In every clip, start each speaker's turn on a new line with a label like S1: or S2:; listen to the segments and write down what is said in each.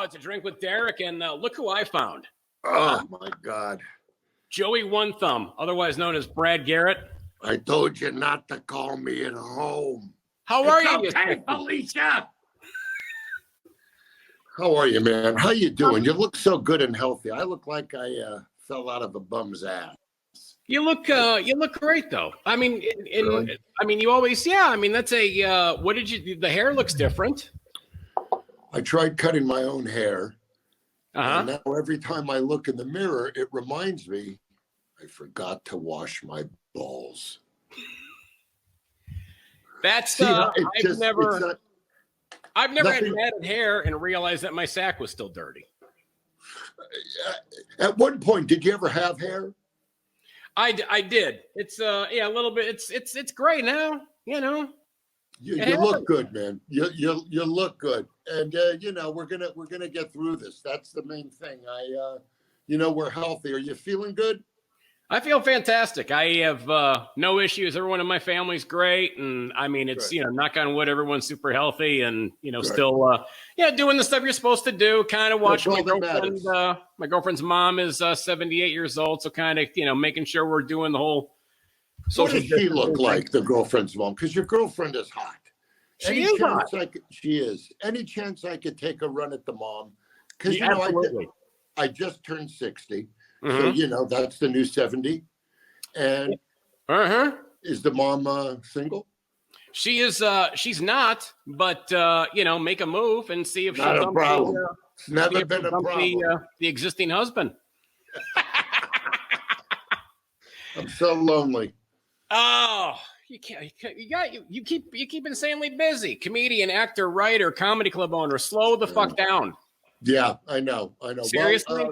S1: It's a drink with Derek, and look who I found.
S2: Oh, my God.
S1: Joey One Thumb, otherwise known as Brad Garrett.
S2: I told you not to call me at home.
S1: How are you?
S2: Okay, Felicia. How are you, man? How you doing? You look so good and healthy. I look like I fell out of a bum's ass.
S1: You look great though. I mean,
S2: Really?
S1: I mean, you always, I mean, that's a. What did you? The hair looks different.
S2: I tried cutting my own hair.
S1: And
S2: now every time I look in the mirror, it reminds me I forgot to wash my balls.
S1: That's I've never had matted hair and realized that my sack was still dirty.
S2: At one point, did you ever have hair?
S1: I did. It's a little bit. It's gray now. You know.
S2: You look good, man. You look good, and we're gonna get through this. That's the main thing. We're healthy. Are you feeling good?
S1: I feel fantastic. I have no issues. Everyone in my family's great, and I mean, it's knock on wood, everyone's super healthy, and still doing the stuff you're supposed to do. Kind of watching my girlfriend. My girlfriend's mom is 78 years old, so kind of making sure we're doing the whole.
S2: What does she look like, the girlfriend's mom? Because your girlfriend is hot.
S1: She is hot.
S2: She is. Any chance I could take a run at the mom? Because I just turned 60.
S1: Mm-hmm.
S2: So that's the new 70. And is the mom single?
S1: She is. She's not. But make a move and see if
S2: not
S1: she'll
S2: a problem. It's never been a problem.
S1: The existing husband.
S2: I'm so lonely.
S1: Oh, you can't. You keep insanely busy. Comedian, actor, writer, comedy club owner. Slow the fuck down.
S2: Yeah, I know.
S1: Seriously,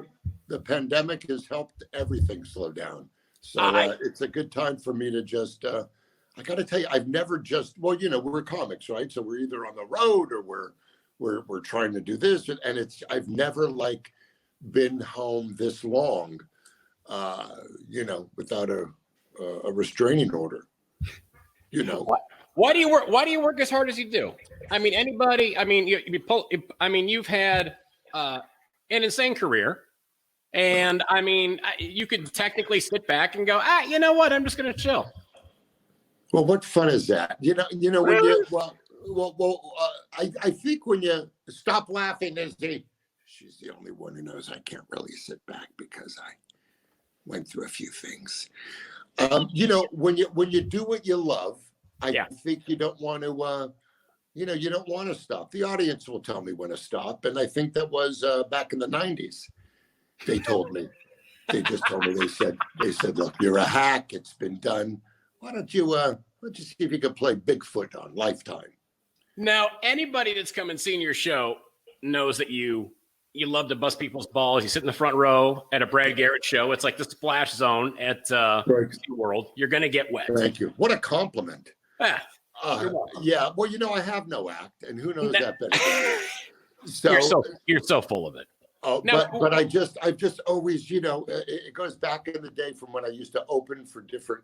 S2: the pandemic has helped everything slow down. So it's a good time for me to just. I got to tell you, I've never just. Well, we're comics, right? So we're either on the road or we're trying to do this, and I've never been home this long, without a restraining order.
S1: Why do you work? Why do you work as hard as you do? I mean, anybody. I mean, you've had an insane career, and I mean, you could technically sit back and go, you know what? I'm just going to chill.
S2: Well, what fun is that?
S1: Really?
S2: I think when you stop laughing, she's the only one who knows I can't really sit back because I went through a few things. When you do what you love, I think you don't want to, you don't want to stop. The audience will tell me when to stop. And I think that was back in the 90s. They told me, they said, look, you're a hack. It's been done. Why don't you see if you can play Bigfoot on Lifetime?
S1: Now, anybody that's come and seen your show knows that you love to bust people's balls. You sit in the front row at a Brad Garrett show. It's like the splash zone at SeaWorld. You're going to get wet.
S2: Thank you. What a compliment.
S1: Yeah.
S2: Well, I have no act, and who knows that better? So
S1: you're so full of it.
S2: Oh, now, but I've just always, it goes back in the day from when I used to open for different,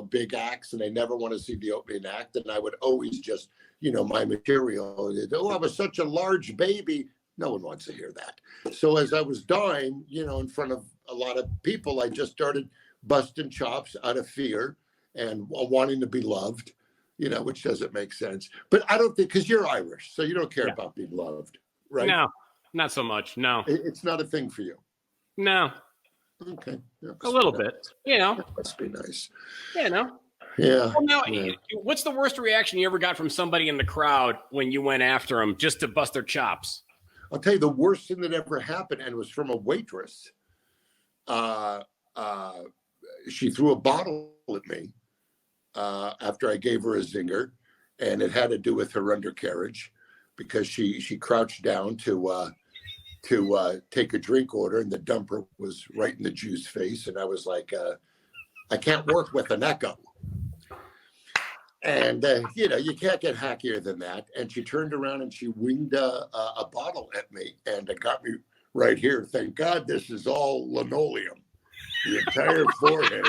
S2: big acts, and they never want to see the opening act, and I would always just, my material. I was such a large baby. No one wants to hear that. So as I was dying, in front of a lot of people, I just started busting chops out of fear and wanting to be loved, which doesn't make sense. But I don't think, because you're Irish, so you don't care about being loved, right?
S1: No, not so much. No.
S2: It's not a thing for you.
S1: No.
S2: Okay.
S1: A little bit,
S2: That must be nice.
S1: Yeah. Well, now, what's the worst reaction you ever got from somebody in the crowd when you went after them just to bust their chops?
S2: I'll tell you the worst thing that ever happened, and it was from a waitress. She threw a bottle at me after I gave her a zinger, and it had to do with her undercarriage because she crouched down to take a drink order, and the dumper was right in the Jew's face, and I was like, I can't work with an echo. And, you can't get hackier than that. And she turned around and she winged a bottle at me, and it got me right here. Thank God this is all linoleum, the entire forehead.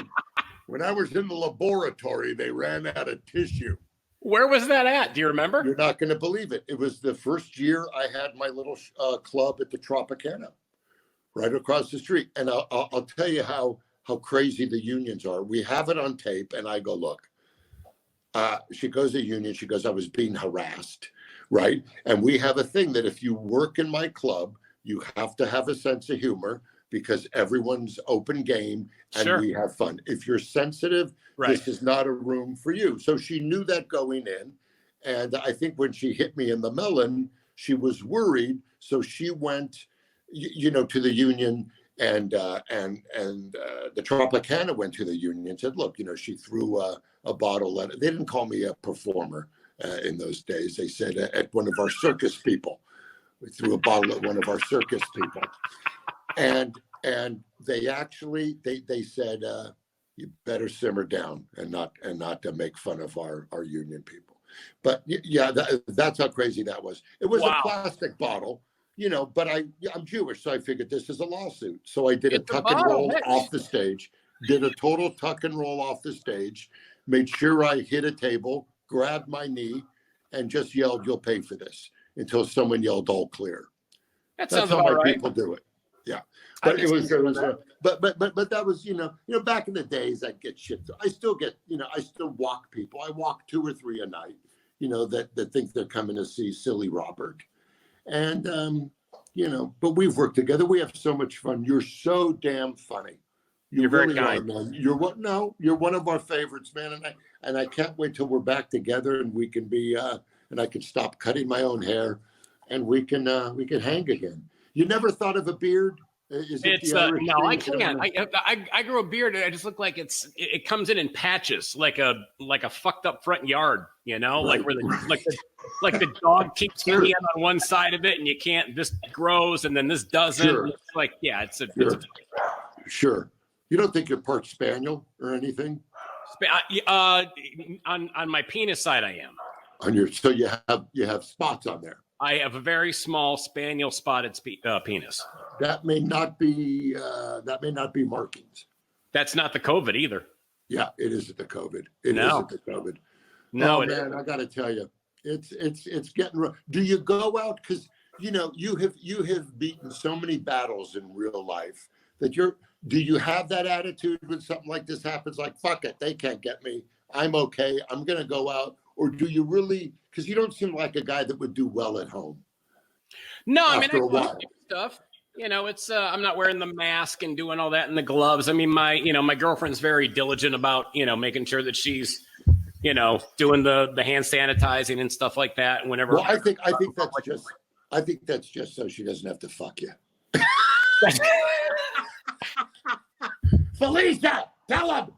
S2: When I was in the laboratory, they ran out of tissue.
S1: Where was that at? Do you remember?
S2: You're not going to believe it. It was the first year I had my little club at the Tropicana, right across the street. And I'll tell you how crazy the unions are. We have it on tape, and I go, look. She goes to union. She goes, I was being harassed, right? And we have a thing that if you work in my club, you have to have a sense of humor because everyone's open game and
S1: Sure.
S2: we have fun. If you're sensitive, this is not a room for you. So she knew that going in. And I think when she hit me in the melon, she was worried. So she went, to the union and the Tropicana went to the union and said, look, she threw a bottle at it. They didn't call me a performer in those days. They said at one of our circus people. We threw a bottle at one of our circus people. And they actually, they said, you better simmer down and not to make fun of our union people. But yeah, that's how crazy that was. It was a plastic bottle. But I'm Jewish, so I figured this is a lawsuit. So I did a tuck and roll off the stage, did a total tuck and roll off the stage, made sure I hit a table, grabbed my knee, and just yelled, you'll pay for this, until someone yelled all clear.
S1: That's
S2: how my people do it. Yeah. But it was but that was, back in the days I'd get shit. I still get, I still walk people. I walk 2 or 3 a night, that think they're coming to see Silly Robert. And, but we've worked together. We have so much fun. You're so damn funny.
S1: You're
S2: really
S1: very kind.
S2: Are, man. You're one of our favorites, man. And I can't wait till we're back together and we can be, and I can stop cutting my own hair and we can hang again. You never thought of a beard?
S1: No, I can't. I grow a beard and I just look like it comes in patches, like a fucked up front yard, right. Like where the dog keeps peeing on one side of it and you can't. This grows and then this doesn't.
S2: Sure.
S1: It's like it's
S2: sure. You don't think you're part spaniel or anything?
S1: On my penis side, I am.
S2: So you have spots on there.
S1: I have a very small spaniel spotted penis.
S2: That may not be markings.
S1: That's not the COVID either.
S2: Yeah, it isn't the COVID. It isn't the COVID.
S1: No,
S2: man, isn't. I got to tell you, it's getting rough. Do you go out because you have beaten so many battles in real life that do you have that attitude when something like this happens? Like, fuck it, they can't get me. I'm okay. I'm gonna go out. Or do you really? Because you don't seem like a guy that would do well at home.
S1: No, I mean, I do stuff. It's I'm not wearing the mask and doing all that and the gloves. I mean, my girlfriend's very diligent about making sure that she's doing the hand sanitizing and stuff like that. And whenever
S2: I think that's just so she doesn't have to fuck you. Felicia, tell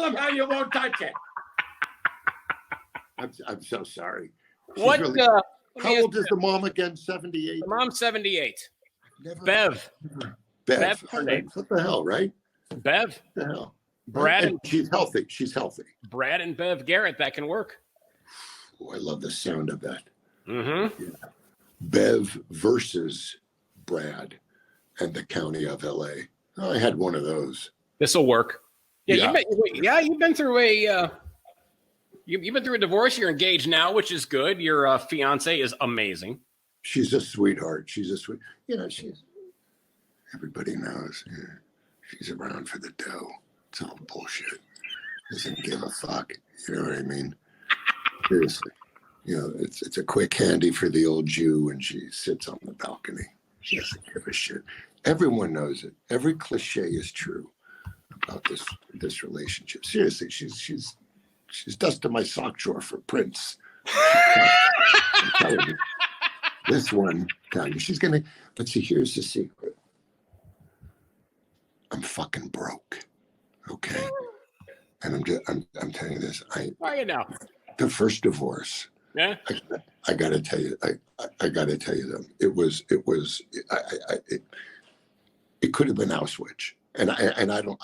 S2: him how you won't touch it. I'm so sorry.
S1: What?
S2: How old is the mom again? 78.
S1: The mom's 78. Bev.
S2: Her name. What the hell, right?
S1: Bev.
S2: What the hell?
S1: Brad.
S2: And she's healthy.
S1: Brad and Bev Garrett. That can work.
S2: Oh, I love the sound of that.
S1: Mm-hmm.
S2: Yeah. Bev versus Brad and the county of LA. Oh, I had one of those.
S1: This will work. Yeah. You've been through a. You've been through a divorce. You're engaged now, which is good. Your fiance is amazing.
S2: She's a sweetheart. Everybody knows. Yeah, she's around for the dough. It's all bullshit. Doesn't give a fuck. You know what I mean? Seriously. It's a quick handy for the old Jew when she sits on the balcony. She doesn't give a shit. Everyone knows it. Every cliche is true about this relationship. Seriously, she's dusting my sock drawer for prints. I'm telling you. This one, she's gonna. But see, here's the secret. I'm fucking broke. Okay, and I'm telling you this. The first divorce.
S1: Yeah.
S2: I gotta tell you. I gotta tell you them. It could have been Auschwitz, and I don't.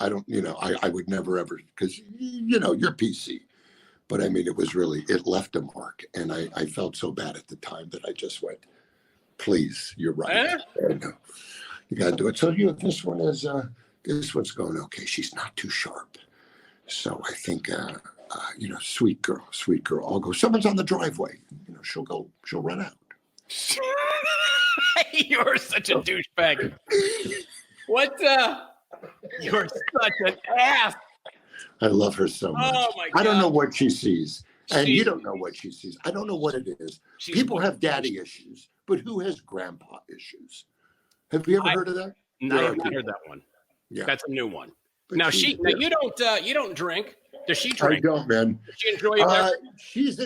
S2: I would never ever because you're PC. But I mean, it left a mark. And I felt so bad at the time that I just went, please, you're right. You got to do it. So, this one's going okay. She's not too sharp. So I think sweet girl. I'll go, someone's on the driveway. She'll run out.
S1: You're such a douchebag. What? You're such an ass.
S2: I love her so much.
S1: Oh my God.
S2: I don't know what she sees. And you don't know what she sees. I don't know what it is. People have daddy issues, but who has grandpa issues? Have you ever heard of that?
S1: No, I have not heard that one. Yeah. That's a new one. But now you don't drink. Does she drink?
S2: I don't, man.
S1: Does she enjoy it?
S2: She's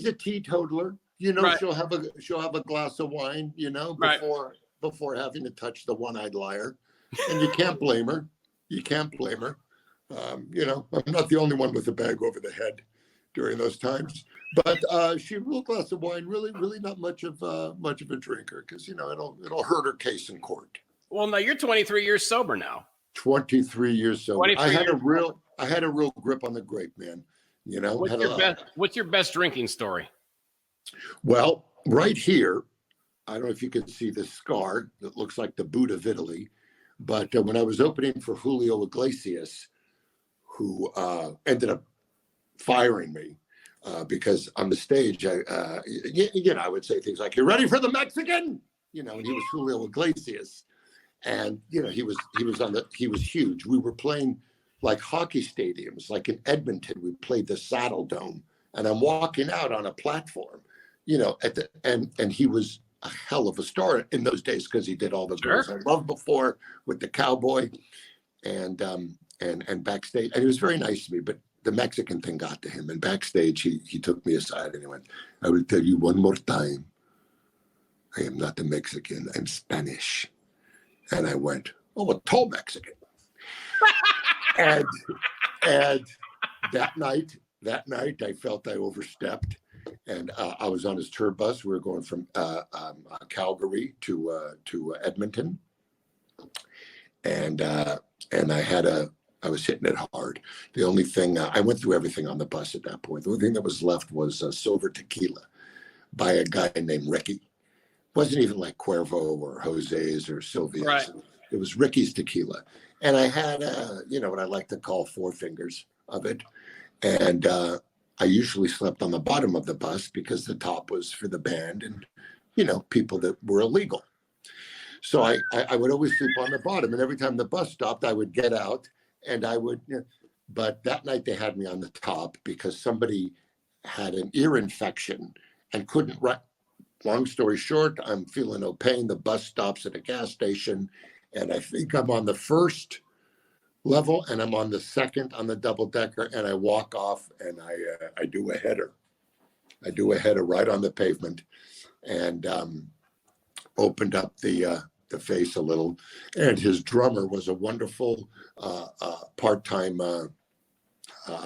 S2: a teetotaler.
S1: Right.
S2: She'll have a glass of wine, before having to touch the one-eyed liar. And you can't blame her. I'm not the only one with a bag over the head during those times. But she a little glass of wine, really not much of a drinker, because it'll hurt her case in court.
S1: Well, now you're 23 years sober now.
S2: 23 years sober. I had a real grip on the grape, man.
S1: What's your best drinking story?
S2: Well, right here, I don't know if you can see the scar that looks like the boot of Italy, but when I was opening for Julio Iglesias, who ended up firing me because on the stage, I would say things like, "You ready for the Mexican?" And he was Julio Iglesias, and he was huge. We were playing like hockey stadiums, like in Edmonton, we played the Saddle Dome, and I'm walking out on a platform, and he was a hell of a star in those days because he did all the girls I loved before with the cowboy, and backstage, and he was very nice to me, but the Mexican thing got to him, and backstage he took me aside and he went, "I will tell you one more time, I am not a Mexican, I'm Spanish." And I went, "Oh, a tall Mexican." and that night I felt I overstepped, and I was on his tour bus. We were going from Calgary to Edmonton, and I was hitting it hard. The only thing, I went through everything on the bus at that point. The only thing that was left was silver tequila by a guy named Ricky. It wasn't even like Cuervo or Jose's or Sylvia's.
S1: Right.
S2: It was Ricky's tequila. And I had, what I like to call 4 fingers of it. And I usually slept on the bottom of the bus because the top was for the band and, people that were illegal. So I would always sleep on the bottom. And every time the bus stopped, I would get out. And I would, but that night they had me on the top because somebody had an ear infection and couldn't write. Long story short, I'm feeling no pain. The bus stops at a gas station, and I think I'm on the first level, and I'm on the second on the double decker, and I walk off, and I do a header. I do a header right on the pavement, and opened up the face a little, and his drummer was a wonderful part-time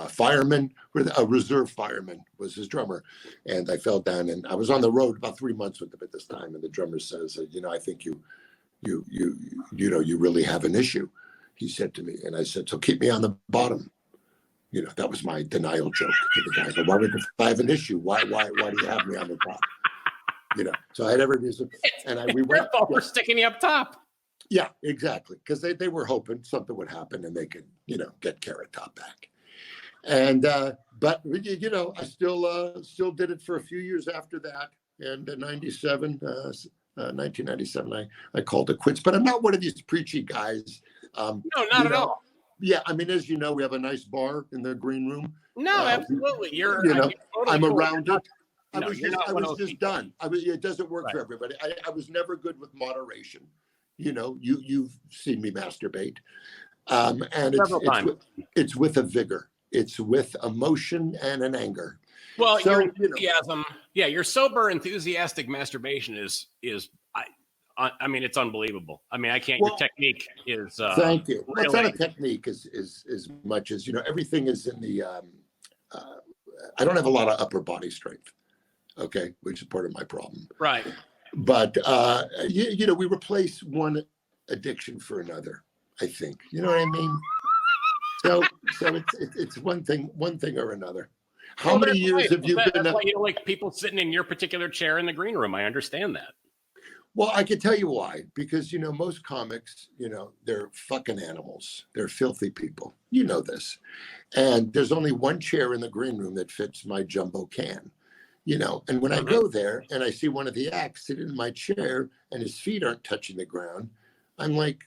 S2: fireman, a reserve fireman was his drummer, and I fell down, and I was on the road about 3 months with him at this time, and the drummer says, "I think you really have an issue," he said to me, and I said, "So keep me on the bottom." That was my denial joke to the guy. Why would I have an issue? Why do you have me on the top? So I had every reason, and we went.
S1: We're sticking you up top.
S2: Yeah, exactly, because they were hoping something would happen and they could, get Carrot Top back. And but I still did it for a few years after that. And in 1997, I called it quits. But I'm not one of these preachy guys.
S1: No, not at all.
S2: Yeah, I mean, as you know, we have a nice bar in the green room.
S1: No, absolutely.
S2: I'm around it. I was just done. It doesn't work for everybody. I was never good with moderation. You've seen me masturbate, and it's with a vigor. It's with emotion and an anger.
S1: Well, your enthusiasm, your sober, enthusiastic masturbation is I mean, it's unbelievable. I mean, I can't. Your technique is.
S2: Thank you. Really, it's not a technique as much as everything is in the. I don't have a lot of upper body strength. Okay, which is part of my problem.
S1: Right.
S2: But we replace one addiction for another. I think you know what I mean. So it's one thing or another. How many years have you been?
S1: That's why you don't like people sitting in your particular chair in the green room. I understand that.
S2: Well, I can tell you why. Because, most comics, they're fucking animals. They're filthy people. You know this. And there's only one chair in the green room that fits my jumbo can. And when I go there and I see one of the acts sit in my chair and his feet aren't touching the ground, I'm like,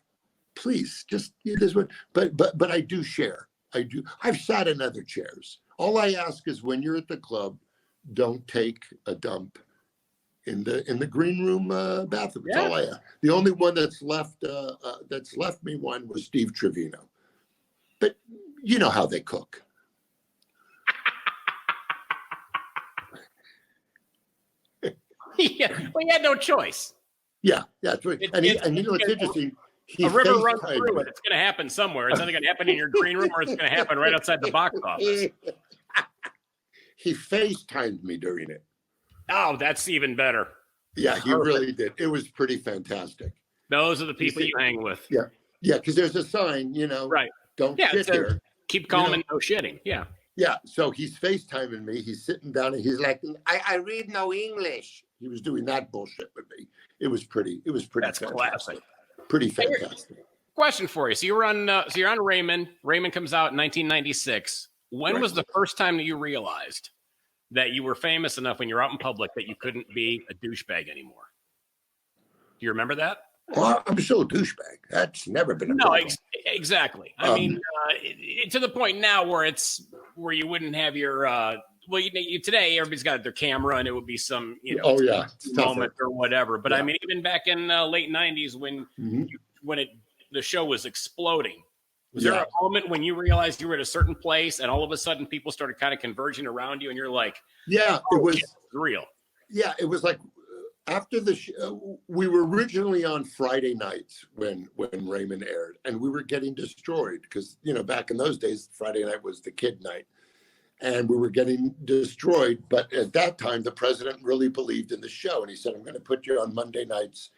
S2: please, just this one. But I do share. I do. I've sat in other chairs. All I ask is when you're at the club, don't take a dump in the green room bathroom. That's all I ask. The only one that's left me one was Steve Trevino. But you know how they cook.
S1: Yeah, well, you had no choice.
S2: Yeah, that's right. And it's interesting.
S1: A river runs through it. It's going to happen somewhere. It's either going to happen in your green room or it's going to happen right outside the box office.
S2: He FaceTimed me during it.
S1: Oh, that's even better.
S2: Yeah, he really did. It was pretty fantastic.
S1: Those are the people you hang with.
S2: Yeah, because there's a sign,
S1: right.
S2: Don't shit here.
S1: Keep calm and no shitting. Yeah.
S2: Yeah, so he's FaceTiming me. He's sitting down and he's like, I read no English. He was doing that bullshit with me. It was pretty
S1: That's
S2: fantastic.
S1: classic.
S2: Pretty fantastic.
S1: Question for you. So you're on Raymond. Raymond comes out in 1996. When was the first time that you realized that you were famous enough when you're out in public that you couldn't be a douchebag anymore? Do you remember that?
S2: Well, I'm still a douchebag. That's never been a problem.
S1: Exactly. I mean, to the point now where you wouldn't have your today everybody's got their camera and it would be some moment or whatever. But I mean, even back in late '90s when the show was exploding, was there a moment when you realized you were at a certain place and all of a sudden people started kind of converging around you and you're like,
S2: it was
S1: real. Yeah,
S2: it was like after the show, we were originally on Friday nights when Raymond aired, and we were getting destroyed because back in those days Friday night was the kid night. And we were getting destroyed. But at that time, the president really believed in the show. And he said, I'm going to put you on Monday nights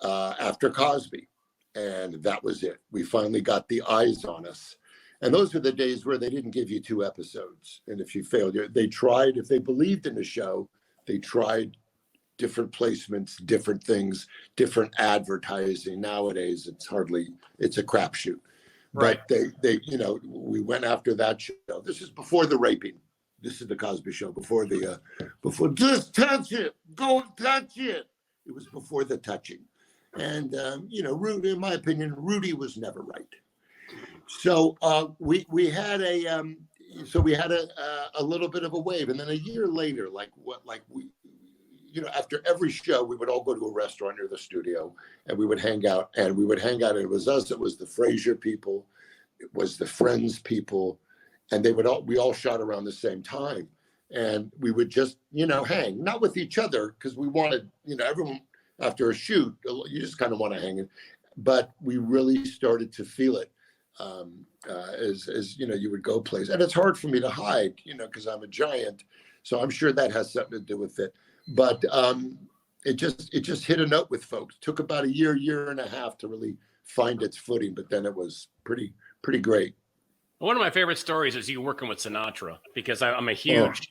S2: after Cosby. And that was it. We finally got the eyes on us. And those were the days where they didn't give you 2 episodes. And if you failed, they tried, if they believed in the show, they tried different placements, different things, different advertising. Nowadays, it's a crapshoot.
S1: Right.
S2: But they we went after that show. This is before the raping. This is the Cosby Show. Before just touch it, go touch it. It was before the touching, and Rudy, in my opinion, Rudy was never right. So we had a little bit of a wave, and then a year later, after every show, we would all go to a restaurant near the studio and we would hang out. And it was us, it was the Frasier people, it was the Friends people, and we all shot around the same time. And we would just, hang, not with each other, because we wanted, everyone after a shoot, you just kind of want to hang. But we really started to feel it as you would go places. And it's hard for me to hide, because I'm a giant. So I'm sure that has something to do with it. But it just hit a note with folks. Took about a year and a half to really find its footing, but then it was pretty great.
S1: One of my favorite stories is you working with Sinatra, because I'm a huge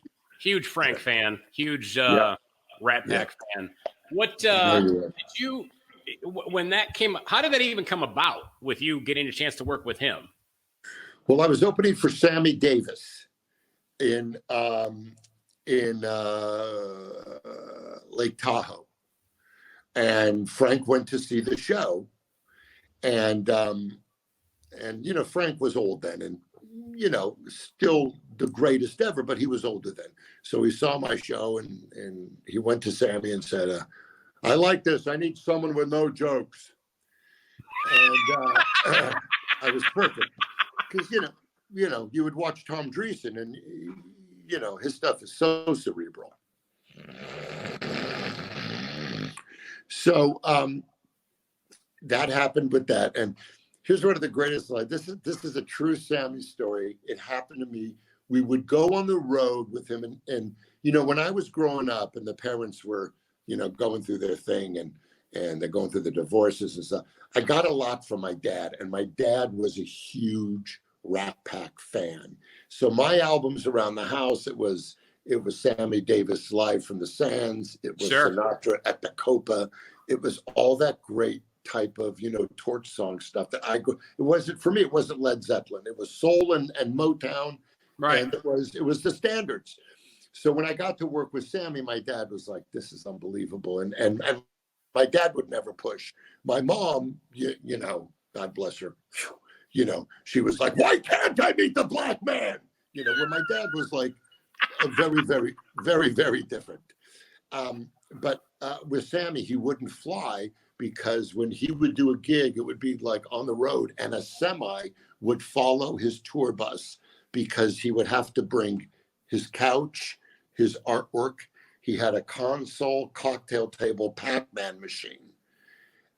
S1: Frank fan, huge Rat Pack fan. What did you, when that came, how did that even come about with you getting a chance to work with him?
S2: Well, I was opening for Sammy Davis in Lake Tahoe, and Frank went to see the show, and Frank was old then, and still the greatest ever, but he was older then. So he saw my show, and he went to Sammy and said, I like this. I need someone with no jokes. And I was perfect, because you would watch Tom Dreesen, and his stuff is so cerebral. So that happened with that. And here's one of the greatest lines. This is a true Sammy story. It happened to me. We would go on the road with him. And when I was growing up and the parents were, going through their thing and they're going through the divorces and stuff, I got a lot from my dad. And my dad was a huge Rat Pack fan. So my albums around the house, it was Sammy Davis Live from the Sands. It was Sinatra at the Copa. it was all that great type of, torch song stuff that it wasn't, for me, it wasn't Led Zeppelin. It was soul and Motown.
S1: Right.
S2: And it was the standards. So when I got to work with Sammy, my dad was like, this is unbelievable. And my dad would never push. My mom, God bless her, she was like, why can't I meet the black man? Where my dad was like very, very, very, very different. But with Sammy, he wouldn't fly because when he would do a gig, it would be like on the road and a semi would follow his tour bus because he would have to bring his couch, his artwork. He had a console, cocktail table, Pac-Man machine.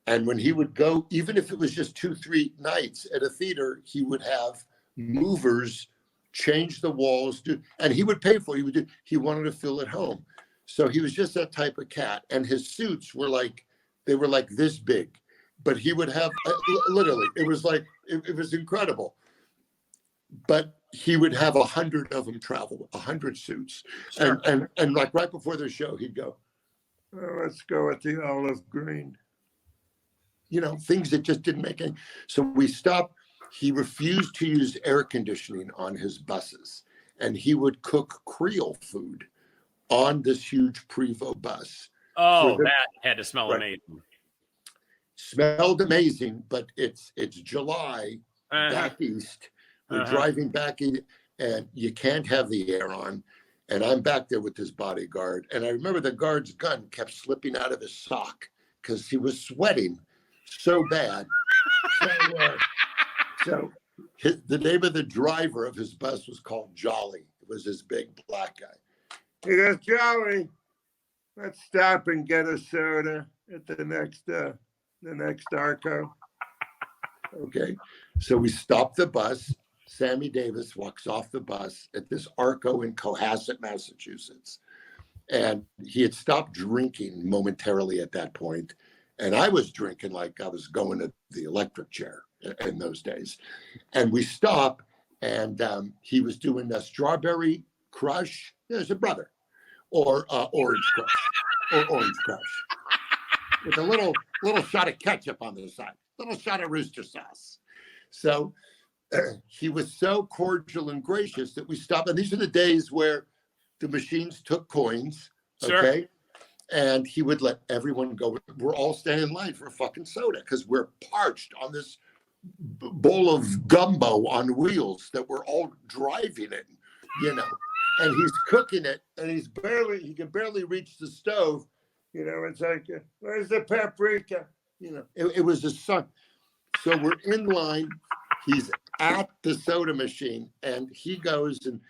S2: And when he would go, even if it was just 2-3 nights at a theater, he would have movers change the walls, and he would pay for it. He wanted to feel at home. So he was just that type of cat. And his suits were like this big, but he would have literally, it was like, it was incredible. But he would have 100 of them travel, 100 suits. Sure. And like right before the show, he'd go, let's go with the olive green. Things that just didn't make any. So we stopped. He refused to use air conditioning on his buses. And he would cook Creole food on this huge Prevost bus.
S1: Oh, that had to smell amazing.
S2: Smelled amazing, but it's July back east. We're driving back in, and you can't have the air on. And I'm back there with this bodyguard. And I remember the guard's gun kept slipping out of his sock because he was sweating so bad. So the name of the driver of his bus was called Jolly. It was this big black guy. He goes, Jolly, let's stop and get a soda at the next Arco. Okay. So we stopped the bus. Sammy Davis walks off the bus at this Arco in Cohasset, Massachusetts. And he had stopped drinking momentarily at that point. And I was drinking like I was going to the electric chair in those days. And we stop, and he was doing a Strawberry Crush. There's a brother. Or Orange Crush. With a little shot of ketchup on the side. Little shot of rooster sauce. So he was so cordial and gracious that we stopped. And these are the days where the machines took coins. Okay. Sure. And he would let everyone go. We're all standing in line for a fucking soda because we're parched on this bowl of gumbo on wheels that we're all driving in, And he's cooking it, and he can barely reach the stove. It's like, where's the paprika? It was a son. So we're in line. He's at the soda machine, and he goes and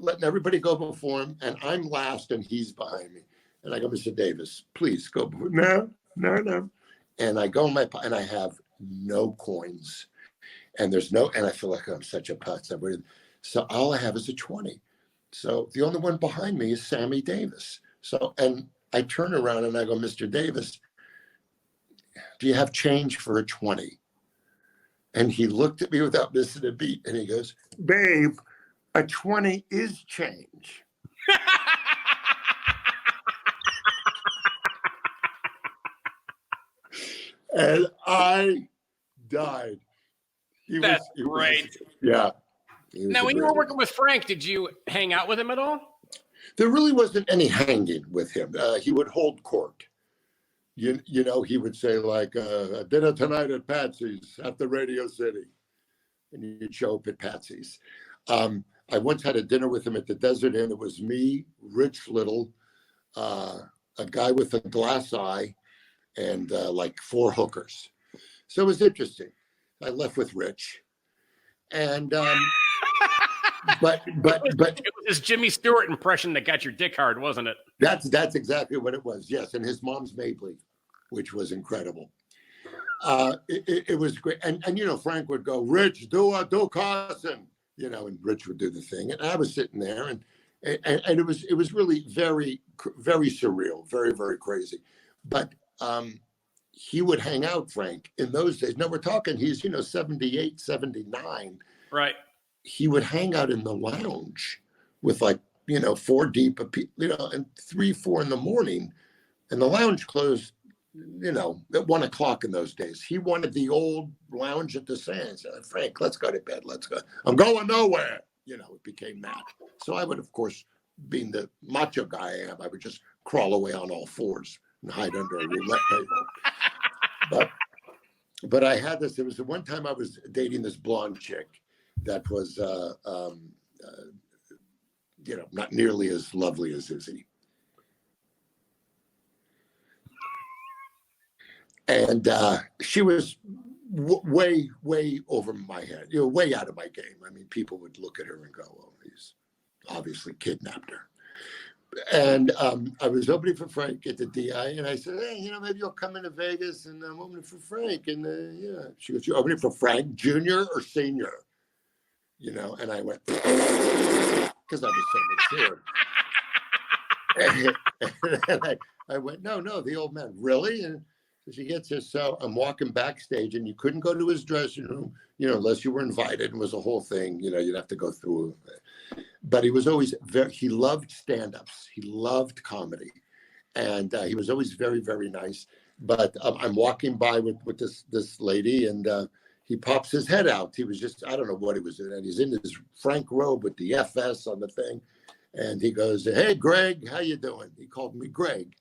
S2: letting everybody go before him, and I'm last, and he's behind me. And I go, Mr. Davis, please go before. No. And I go in my and I have no coins, and I feel like I'm such a putz. So all I have is a 20. So the only one behind me is Sammy Davis. So, and I turn around and I go, Mr. Davis, do you have change for a 20? And he looked at me without missing a beat, and he goes, babe, a 20 is change. And I died.
S1: That's great.
S2: Yeah.
S1: Now, when you were working with Frank, did you hang out with him at all?
S2: There really wasn't any hanging with him. He would hold court. He would say like, dinner tonight at Patsy's at the Radio City. And you'd show up at Patsy's. I once had a dinner with him at the Desert Inn. It was me, Rich Little, a guy with a glass eye, and like 4 hookers. So it was interesting. I left with Rich. And but it was
S1: his Jimmy Stewart impression that got your dick hard, wasn't it?
S2: That's exactly what it was. Yes, and his mom's Mabley, which was incredible. It was great, and Frank would go, Rich, do Carson, and Rich would do the thing, and I was sitting there, and it was really very, very surreal, very, very crazy, but he would hang out, Frank, in those days. Now we're talking, he's 78, 79.
S1: Right.
S2: He would hang out in the lounge with 4 deep, and 3, 4 in the morning, and the lounge closed at 1:00 in those days. He wanted the old lounge at the Sands. Frank, let's go to bed. Let's go. I'm going nowhere. It became that. So I would, of course, being the macho guy I am, I would just crawl away on all fours and hide under a roulette table. But I had this. There was the one time I was dating this blonde chick that was, not nearly as lovely as Izzy. And she was way over my head, way out of my game. I mean, people would look at her and go, "Oh, he's obviously kidnapped her." And I was opening for Frank at the DI, and I said, "Hey, maybe you'll come into Vegas, and I'm opening for Frank." And she goes, "You're opening for Frank, Junior or Senior?" And I went because I was so mature. And I went, "No, the old man, really?" And she gets this. So I'm walking backstage, and you couldn't go to his dressing room, unless you were invited. It was a whole thing. You'd have to go through. But he was always he loved stand-ups. He loved comedy. And he was always very, very nice. But I'm walking by with this lady, and he pops his head out. He was just, I don't know what he was doing. And he's in his Frank robe with the FS on the thing. And he goes, "Hey, Greg, how you doing?" He called me Greg.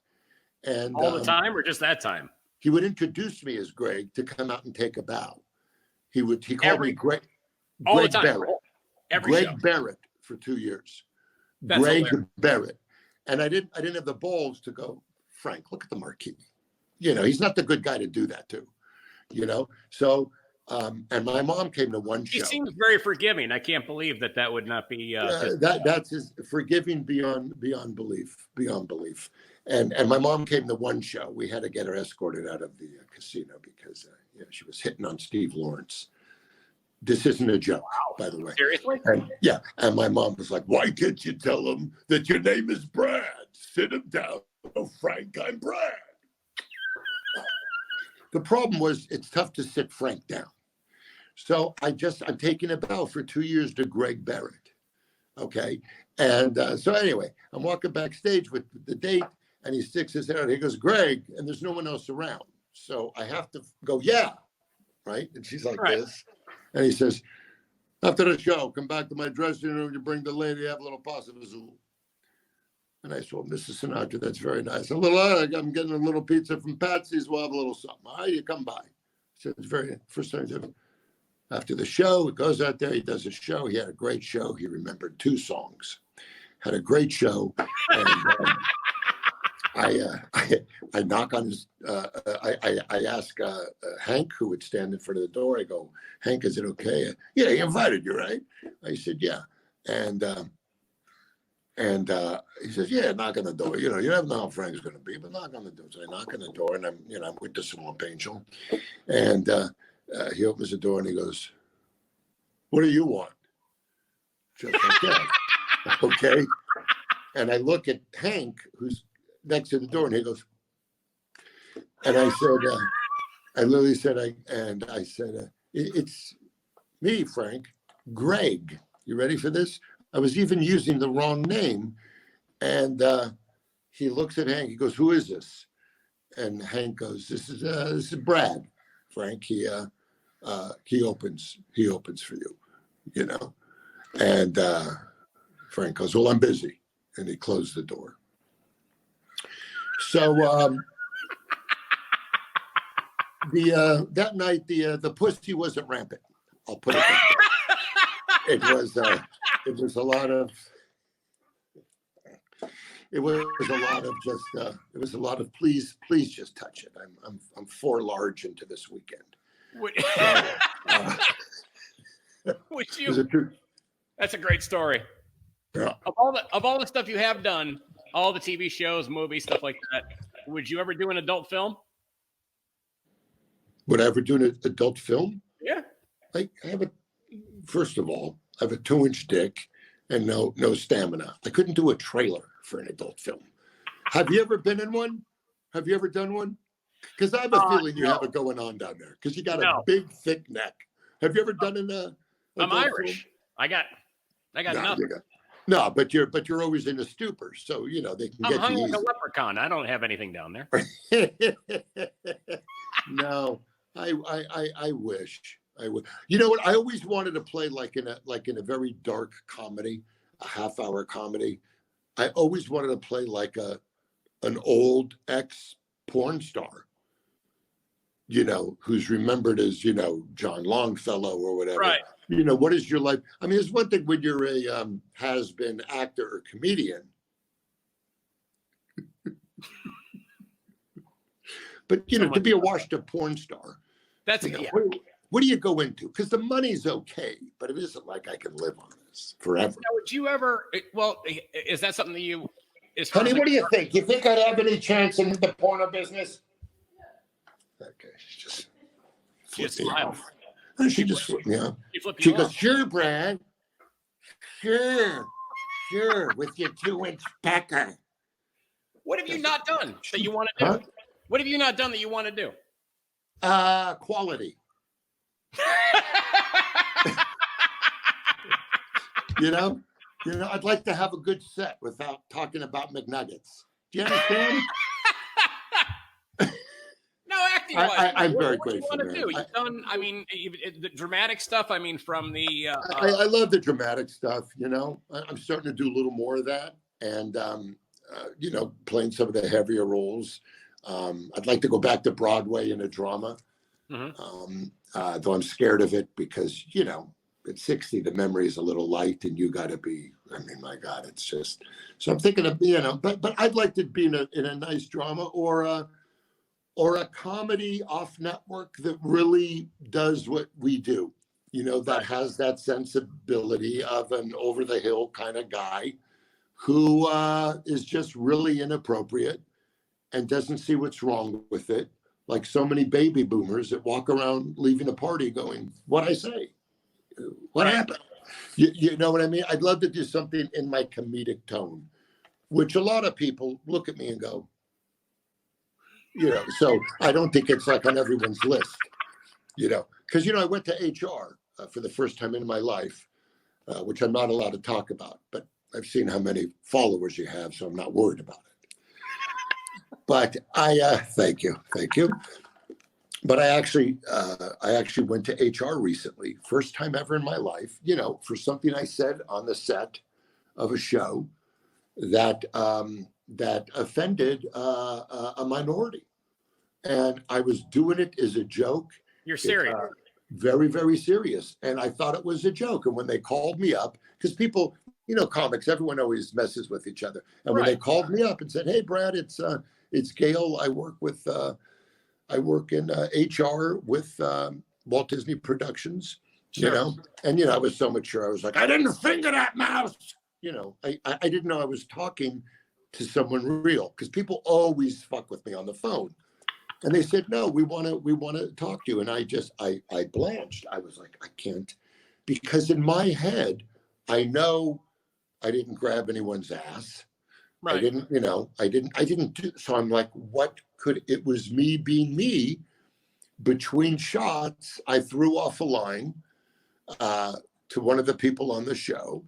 S2: And
S1: all the time or just that time?
S2: He would introduce me as Greg to come out and take a bow. He called me Greg.
S1: All
S2: Greg
S1: the time.
S2: Barrett. Greg
S1: show.
S2: Barrett for 2 years.
S1: That's
S2: Greg
S1: hilarious.
S2: Barrett. And I didn't have the balls to go, "Frank, look at the marquee." He's not the good guy to do that to. So and my mom came to one show.
S1: He seems very forgiving. I can't believe that would not be
S2: that's his forgiving beyond belief. And my mom came to one show. We had to get her escorted out of the casino because she was hitting on Steve Lawrence. This isn't a joke, by the way.
S1: Seriously?
S2: And my mom was like, "Why can't you tell him that your name is Brad? Sit him down. Oh, Frank, I'm Brad." The problem was it's tough to sit Frank down. So I'm taking a bow for 2 years to Greg Barrett. Okay. And so anyway, I'm walking backstage with the date, and he sticks his head out. He goes, "Greg," and there's no one else around. So I have to go, "Yeah." Right. And she's like this. And he says, "After the show, come back to my dressing room. You bring the lady, have a little pasta fazool." And I said, "Well, Mrs. Sinatra, that's very nice. I'm getting a little pizza from Patsy's. We'll have a little something. All right, you come by." So it's first time ever. After the show, he goes out there, he does a show. He had a great show. He remembered 2 songs. Had a great show. And I knock on his, I ask Hank, who would stand in front of the door. I go, "Hank, is it okay?" "Yeah, he invited you, right?" I said, "Yeah." And he says, "Yeah, knock on the door. You never know how Frank's going to be, but knock on the door." So I knock on the door, and I'm with the Swamp Angel. And he opens the door, and he goes, "What do you want?" Just like that. Okay. And I look at Hank, who's next to the door, and he goes, and I said, I literally said, I said, "It's me, Frank, Greg. You ready for this?" I was even using the wrong name. And he looks at Hank. He goes, "Who is this?" And Hank goes, This is Brad, Frank. He opens for you, And Frank goes, "Well, I'm busy." And he closed the door. So that night, the pussy wasn't rampant. I'll put it that way. It was a lot of please just touch it. I'm 4 large into this weekend.
S1: Would you? That's a great story.
S2: Yeah.
S1: Of all the stuff you have done, all the TV shows, movies, stuff like that, would you ever do an adult film?
S2: Would I ever do an adult film?
S1: Yeah.
S2: First of all, I have a 2-inch dick and no stamina. I couldn't do a trailer for an adult film. Have you ever been in one? Have you ever done one? Because I have a feeling you have it going on down there. Because you got a big, thick neck. Have you ever done I'm
S1: Irish. Film? I got nothing.
S2: No, but you're always in a stupor, so you know they can
S1: I'm
S2: get
S1: hung
S2: you
S1: like a
S2: easy.
S1: leprechaun. I don't have anything down there.
S2: No, I wish I would. You know what? I always wanted to play like in a very dark comedy, a half-hour comedy. I always wanted to play like an old ex porn star, who's remembered as, John Longfellow or whatever.
S1: Right.
S2: What is your life? I mean, it's one thing when you're a has-been actor or comedian, but to be a washed-up porn star,
S1: That's
S2: yeah. What do you go into? Because the money's okay, but it isn't like I can live on this forever.
S1: Now, would you ever? Well, is that something that you?
S2: Honey, what do you think? You think I'd have any chance in the porno business? Okay, she just
S1: smiled.
S2: She just flipped me off.
S1: She
S2: goes, "Sure, Brad. Sure, with your 2-inch pecker."
S1: What have you not done that you want to do?
S2: Huh?
S1: What have you not done that you want to do?
S2: Quality. I'd like to have a good set without talking about McNuggets. Do you understand?
S1: No, acting wise,
S2: I'm very grateful.
S1: What do you want to do? You've done. I mean, the dramatic stuff. I mean, from the.
S2: I love the dramatic stuff. I'm starting to do a little more of that, and playing some of the heavier roles. I'd like to go back to Broadway in a drama.
S1: Mm-hmm.
S2: Though I'm scared of it because, at 60, the memory is a little light and you got to be, I mean, my God, it's just, so I'm thinking of, but I'd like to be in a nice drama or a comedy off network that really does what we do, that has that sensibility of an over the hill kind of guy who is just really inappropriate and doesn't see what's wrong with it. Like so many baby boomers that walk around leaving a party going, "What'd I say? What happened?" You know what I mean? I'd love to do something in my comedic tone, which a lot of people look at me and go, so I don't think it's like on everyone's list, because, I went to HR for the first time in my life, which I'm not allowed to talk about, but I've seen how many followers you have, so I'm not worried about it. But thank you. But I actually went to HR recently, first time ever in my life, for something I said on the set of a show that offended a minority, and I was doing it as a joke.
S1: You're serious.
S2: Very, very serious, and I thought it was a joke. And when they called me up, because people, comics, everyone always messes with each other, and when they called me up and said, "Hey, Brad, it's Gail. I work in HR with Walt Disney Productions, and I was so mature. I was like, I didn't finger that mouse. I didn't know I was talking to someone real, because people always fuck with me on the phone. And they said, "No, we want to talk to you." And I blanched. I was like, I can't, because in my head, I know I didn't grab anyone's ass. Right. I didn't do, so I'm like, what could, it was me being me. Between shots, I threw off a line to one of the people on the show,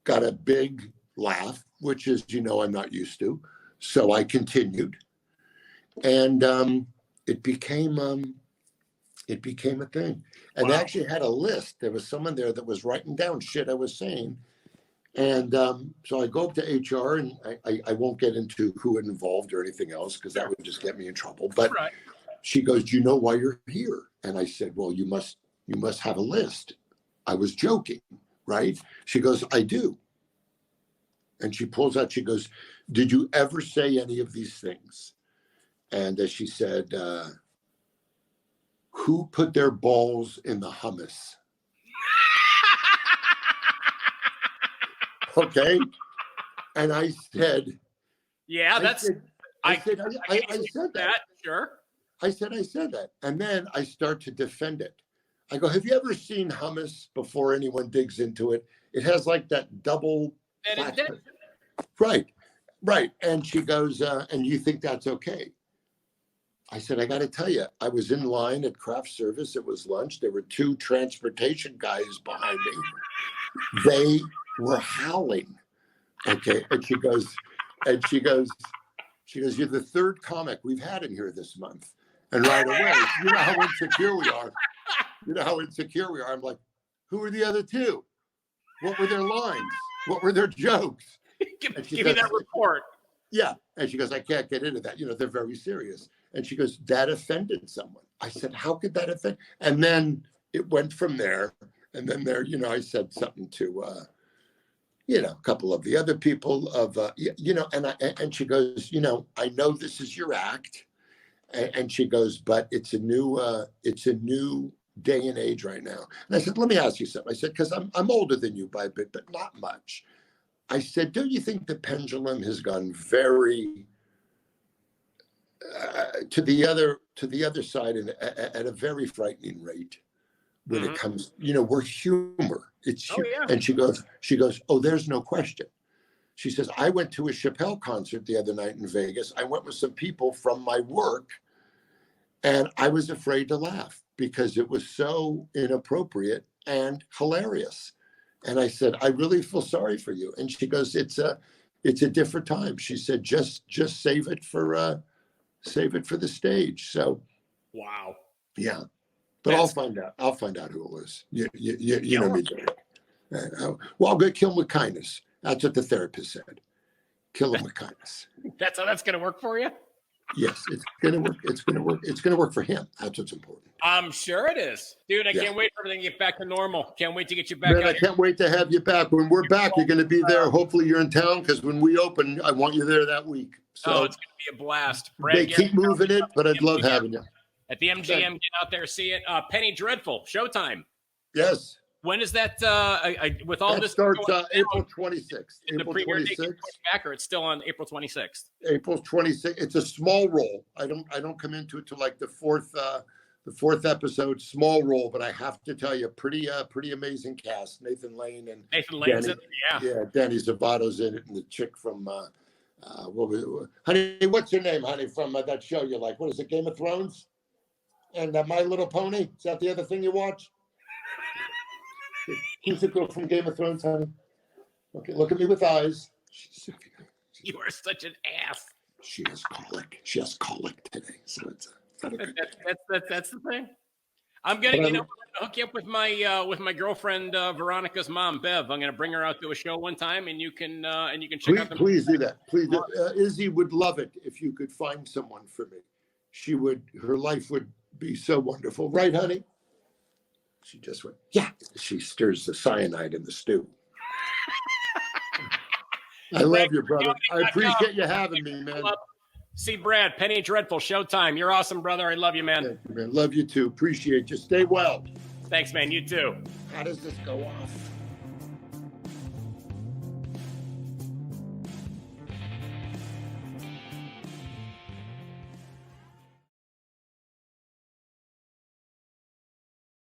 S2: got a big laugh, which is, I'm not used to. So I continued, and it became a thing. And They actually had a list. There was someone there that was writing down shit I was saying. And so I go up to HR, and I won't get into who it involved or anything else, because that would just get me in trouble. But she goes, "Do you know why you're here?" And I said, "Well, you must have a list." I was joking, right? She goes, "I do." And she pulls out, she goes, "Did you ever say any of these things?" And she said, "Who put their balls in the hummus?" Okay. And I said,
S1: "Yeah, that's."
S2: I said that.
S1: Sure.
S2: I said that. And then I start to defend it. I go, "Have you ever seen hummus before anyone digs into it? It has like that double. Right. And she goes, "And you think that's okay?" I said, "I got to tell you, I was in line at craft service. It was lunch. There were 2 transportation guys behind me. They were howling. Okay. And she goes, you're the third comic we've had in here this month. And right away, you know how insecure we are. I'm like, who are the other two? What were their lines? What were their jokes?
S1: Give me that report.
S2: Yeah. And she goes, I can't get into that. They're very serious. And she goes, that offended someone. I said, how could that offend? And then it went from there. And then I said something to, a couple of the other people and she goes, I know this is your act. And she goes, but it's a new day and age right now. And I said, let me ask you something. I said, because I'm older than you by a bit, but not much. I said, don't you think the pendulum has gone very to the other side and at a very frightening rate when it comes, we're humor. It's humor. Oh, yeah. And she goes, oh, there's no question. She says, I went to a Chappelle concert the other night in Vegas. I went with some people from my work and I was afraid to laugh because it was so inappropriate and hilarious. And I said, I really feel sorry for you. And she goes, it's a different time. She said, just save it for the stage. So,
S1: wow.
S2: Yeah. But I'll find out who it was. You know me, Garrett. Well, I'm going to kill him with kindness. That's what the therapist said. Kill him with kindness.
S1: That's how that's going to work for you?
S2: Yes, it's going to work. It's going to work. It's going to work for him. That's what's important.
S1: I'm sure it is. Dude, I can't wait for everything to get back to normal. Can't wait to get you back.
S2: Man, I can't wait to have you back. When we're back, you're going to be there. Hopefully you're in town because when we open, I want you there that week. So
S1: it's going to be a blast.
S2: They keep moving it, but I'd love having you.
S1: At the MGM, get out there, see it. Penny Dreadful, Showtime.
S2: Yes.
S1: When is that? With all
S2: that
S1: this
S2: starts April 26th.
S1: April 26th. Back, or it's still on April 26th.
S2: April 26th. It's a small role. I don't come into it till like the fourth episode. Small role, but I have to tell you, pretty amazing cast. Nathan Lane's in it. Yeah, Danny Zavato's in it, and the chick from honey, what's your name, honey, from that show you like? What is it, Game of Thrones? And My Little Pony? Is that the other thing you watch? Who's the girl from Game of Thrones, honey? Okay, look at me with eyes.
S1: You are such an ass.
S2: She has colic today, so it's not a good
S1: that's the thing. I'm gonna hook you up with my girlfriend Veronica's mom, Bev. I'm gonna bring her out to a show one time, and you can check out.
S2: Please do that. Please, Izzy would love it if you could find someone for me. She would. Her life would be so wonderful, right, honey? She just went, yeah. She stirs the cyanide in the stew. I love you, brother. I appreciate you having me, man.
S1: See Brad, Penny Dreadful, Showtime. You're awesome, brother. I love you, man.
S2: Thank you, man. Love you too. Appreciate you. Stay well.
S1: Thanks, man. You too.
S2: How does this go off?